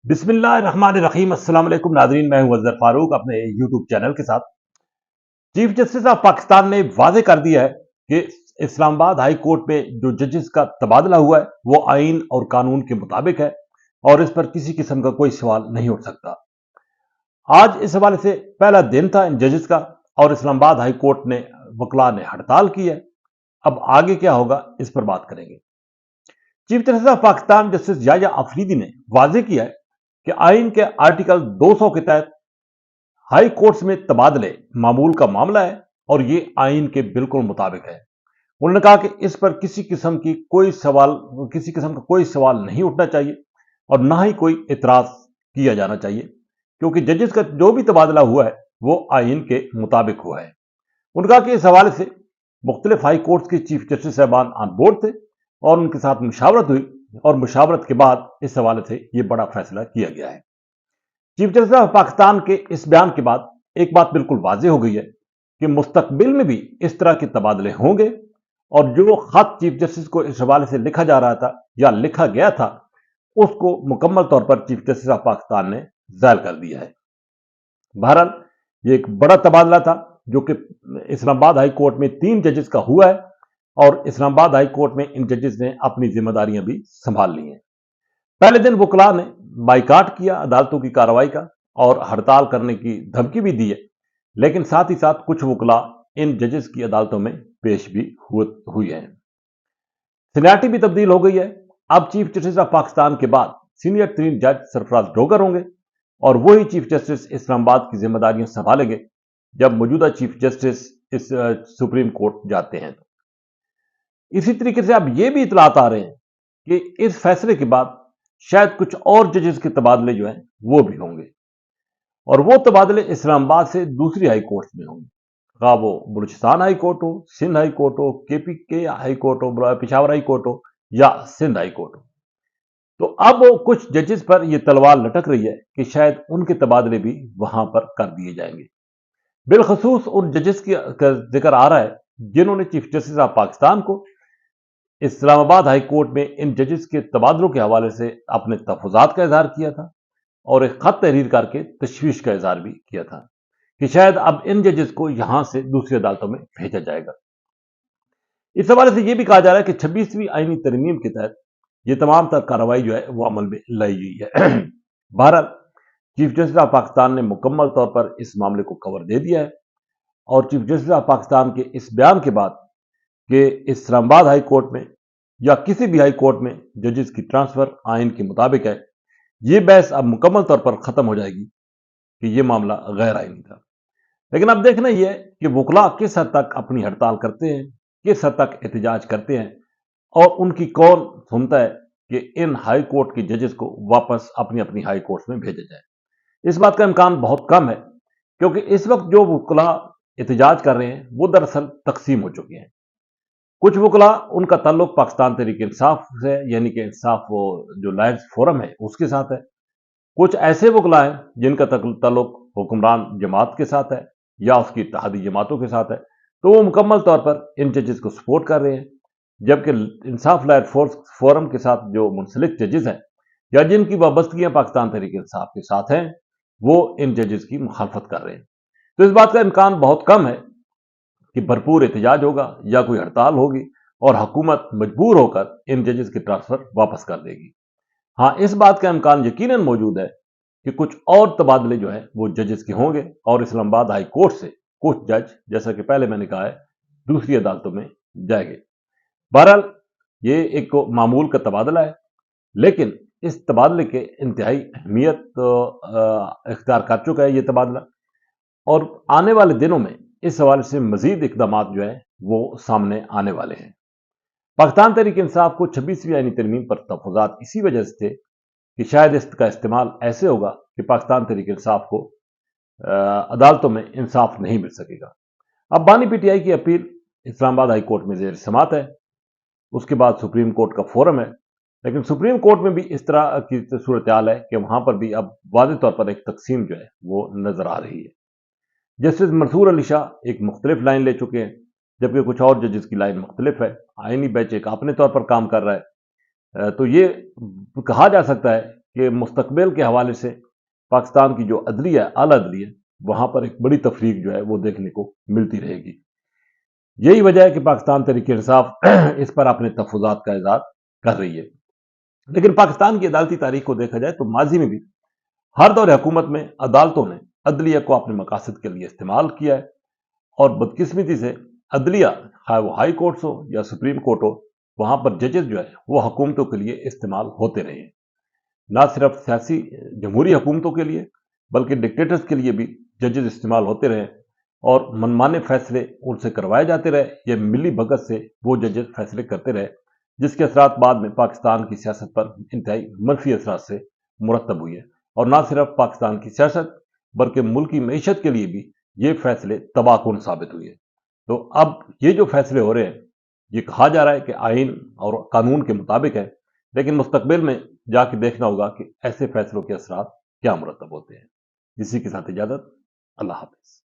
बिस्मिल्लाह रहमान रहीम। अस्सलाम वालेकुम नाजरीन, मैं हूं अजहर फारूक अपने यूट्यूब चैनल के साथ। चीफ जस्टिस ऑफ पाकिस्तान ने वाजे कर दिया है कि इस्लामाबाद हाई कोर्ट में जो जजेस का तबादला हुआ है वो आइन और कानून के मुताबिक है और इस पर किसी किस्म का कोई सवाल नहीं उठ सकता। आज इस हवाले से पहला दिन था इन जजेस का और इस्लामाबाद हाई कोर्ट ने वकला ने हड़ताल की है। अब आगे क्या होगा इस पर बात करेंगे। Chief justice of Pakistan justice Yahya Afridi ने वाजे किया है कि आइन के आर्टिकल 200 के तहत हाई कोर्ट्स में तबादले मामूल का मामला है और ये आइन के बिल्कुल मुताबिक है। उन्होंने कहा कि इस पर किसी किस्म का कोई सवाल नहीं उठना चाहिए और ना ही कोई इतराज किया जाना चाहिए, क्योंकि जजेस का जो भी तबादला हुआ है वो आइन के मुताबिक हुआ है। उन्होंने कहा कि इस हवाले से मुख्तलिफ हाई कोर्ट्स के चीफ जस्टिस साहबान ऑन बोर्ड थे और उनके साथ मुशावरत हुई और मुशावरत के बाद इस हवाले से यह बड़ा फैसला किया गया है। चीफ जस्टिस ऑफ पाकिस्तान के इस बयान के बाद एक बात बिल्कुल वाज़ेह हो गई है कि मुस्तकबिल में भी इस तरह के तबादले होंगे और जो खत चीफ जस्टिस को इस हवाले से लिखा जा रहा था या लिखा गया था उसको मुकम्मल तौर पर चीफ जस्टिस ऑफ पाकिस्तान ने ज़ायल कर दिया है। बहरहाल ये एक बड़ा तबादला था जो कि इस्लामाबाद हाई कोर्ट में 3 जजेस का हुआ है और इस्लामाबाद हाई कोर्ट में इन जजेस ने अपनी जिम्मेदारियां भी संभाल ली हैं। पहले दिन वकला ने बाइकाट किया अदालतों की कार्रवाई का और हड़ताल करने की धमकी भी दी है, लेकिन साथ ही साथ कुछ वकला इन जजेस की अदालतों में पेश भी हुई है। सीनियरिटी भी तब्दील हो गई है। अब चीफ जस्टिस ऑफ पाकिस्तान के बाद सीनियर तरीन जज सरफराज डोगर होंगे और वही चीफ जस्टिस इस्लामाबाद की जिम्मेदारियां संभालेंगे जब मौजूदा चीफ जस्टिस इस सुप्रीम कोर्ट जाते हैं। इसी तरीके से अब ये भी इतलात आ रहे हैं कि इस फैसले के बाद शायद कुछ और जजेस के तबादले जो हैं वो भी होंगे और वो तबादले इस्लामाबाद से दूसरी हाई कोर्ट में होंगे, खा वो बलूचिस्तान हाई कोर्ट हो, सिंध हाई कोर्ट हो, KPK हाई कोर्ट हो, पिशावर हाई कोर्ट हो या सिंध हाई कोर्ट हो। तो अब कुछ जजेस पर यह तलवार लटक रही है कि शायद उनके तबादले भी वहां पर कर दिए जाएंगे। बिलखसूस उन जजेस की जिक्र आ रहा है जिन्होंने चीफ जस्टिस ऑफ पाकिस्तान को इस्लामाबाद हाई कोर्ट में इन जजेस के तबादलों के हवाले से अपने तहफ़्फ़ुज़ात का इजहार किया था और एक खत तहरीर करके तशवीश का इजहार भी किया था कि शायद अब इन जजेस को यहां से दूसरी अदालतों में भेजा जाएगा। इस हवाले से यह भी कहा जा रहा है कि 26वीं आईनी तरमीम के तहत यह तमाम तर कार्रवाई जो है वो अमल में लाई गई है। बहरहाल चीफ जस्टिस ऑफ पाकिस्तान ने मुकम्मल तौर पर इस मामले को कवर दे दिया है और चीफ जस्टिस ऑफ पाकिस्तान के इस बयान के बाद कि इस्लामाबाद हाई कोर्ट में या किसी भी हाई कोर्ट में जजेस की ट्रांसफर आइन के मुताबिक है, ये बहस अब मुकम्मल तौर पर खत्म हो जाएगी कि ये मामला गैर आइनी था। लेकिन अब देखना यह है कि वकला किस हद तक अपनी हड़ताल करते हैं, किस हद तक एहतजाज करते हैं और उनकी कौन सुनता है कि इन हाई कोर्ट के जजेस को वापस अपनी अपनी हाई कोर्ट में भेजा जाए। इस बात का इम्कान बहुत कम है क्योंकि इस वक्त जो वकला एहतजाज कर रहे हैं वो दरअसल तकसीम हो चुके हैं। कुछ वकला उनका ताल्लुक पाकिस्तान तहरीक इंसाफ से यानी कि इंसाफ वो जो लायंस फोरम है उसके साथ है। कुछ ऐसे वकला हैं जिनका ताल्लुक हुक्मरान जमात के साथ है या उसकी इत्तेहादी जमातों के साथ है, तो वो मुकम्मल तौर पर इन जजेस को सपोर्ट कर रहे हैं, जबकि इंसाफ लायर फोरम के साथ जो मुंसलिक जजेस हैं या जिनकी वाबस्तगियां पाकिस्तान तहरीक इंसाफ के साथ हैं वो इन जजेस की मुखालफत कर रहे हैं। तो इस बात का इम्कान बहुत कम है कि भरपूर एहतजाज होगा या कोई हड़ताल होगी और हुकूमत मजबूर होकर इन जजेस की ट्रांसफर वापस कर देगी। हाँ, इस बात का इम्कान यकीनन मौजूद है कि कुछ और तबादले जो है वो जजेस के होंगे और इस्लामाबाद हाई कोर्ट से कुछ जज, जैसा कि पहले मैंने कहा है, दूसरी अदालतों में जाएंगे। बहरहाल ये एक मामूल का तबादला है, लेकिन इस तबादले के इंतहाई अहमियत इख्तियार कर चुका है ये तबादला और आने वाले दिनों में इस हवाले से मजीद इकदाम जो है वो सामने आने वाले हैं। पाकिस्तान तहरीक इंसाफ को 26वीं आईनी तरमीम पर तहफ़्फ़ुज़ात इसी वजह से थे कि शायद इसका इस्तेमाल ऐसे होगा कि पाकिस्तान तहरीक इंसाफ को अदालतों में इंसाफ नहीं मिल सकेगा। अब बानी PTI की अपील इस्लामाबाद हाई कोर्ट में ज़ेर समात है, उसके बाद सुप्रीम कोर्ट का फोरम है, लेकिन सुप्रीम कोर्ट में भी इस तरह की सूरत हाल है कि वहां पर भी अब वाज़ेह तौर पर एक तकसीम जो है वो नजर आ रही है। जस्टिस मंसूर अली शाह एक मुख्तलिफ लाइन ले चुके हैं, जबकि कुछ और जजेस की लाइन मुख्तलिफ है। आइनी बेंच एक अपने तौर पर काम कर रहा है। तो ये कहा जा सकता है کہ مستقبل کے حوالے سے پاکستان کی جو عدلیہ ہے، اعلیٰ عدلیہ، وہاں پر ایک بڑی تفریق جو ہے وہ دیکھنے کو ملتی رہے گی۔ یہی وجہ ہے کہ پاکستان تحریک انصاف اس پر اپنے تفوزات کا اظہار کر رہی ہے۔ لیکن پاکستان کی عدالتی تاریخ کو دیکھا جائے تو ماضی میں بھی ہر دور حکومت میں عدالتوں نے عدلیہ کو اپنے مقاصد کے لیے استعمال کیا ہے، اور بدقسمتی سے عدلیہ، خواہ وہ ہائی کورٹس ہو یا سپریم کورٹ ہو، وہاں پر ججز جو ہے وہ حکومتوں کے لیے استعمال ہوتے رہے ہیں۔ نہ صرف سیاسی جمہوری حکومتوں کے لیے بلکہ ڈکٹیٹرز کے لیے بھی ججز استعمال ہوتے رہے، اور منمانے فیصلے ان سے کروائے جاتے رہے، یا ملی بھگت سے وہ ججز فیصلے کرتے رہے، جس کے اثرات بعد میں پاکستان کی سیاست پر انتہائی منفی اثرات سے مرتب ہوئی ہے۔ اور نہ صرف پاکستان کی سیاست بلکہ ملکی معیشت کے لیے بھی یہ فیصلے تباہ کن ثابت ہوئے ہیں۔ تو اب یہ جو فیصلے ہو رہے ہیں، یہ کہا جا رہا ہے کہ آئین اور قانون کے مطابق ہے، لیکن مستقبل میں جا کے دیکھنا ہوگا کہ ایسے فیصلوں کے اثرات کیا مرتب ہوتے ہیں۔ اسی کے ساتھ اجازت، اللہ حافظ۔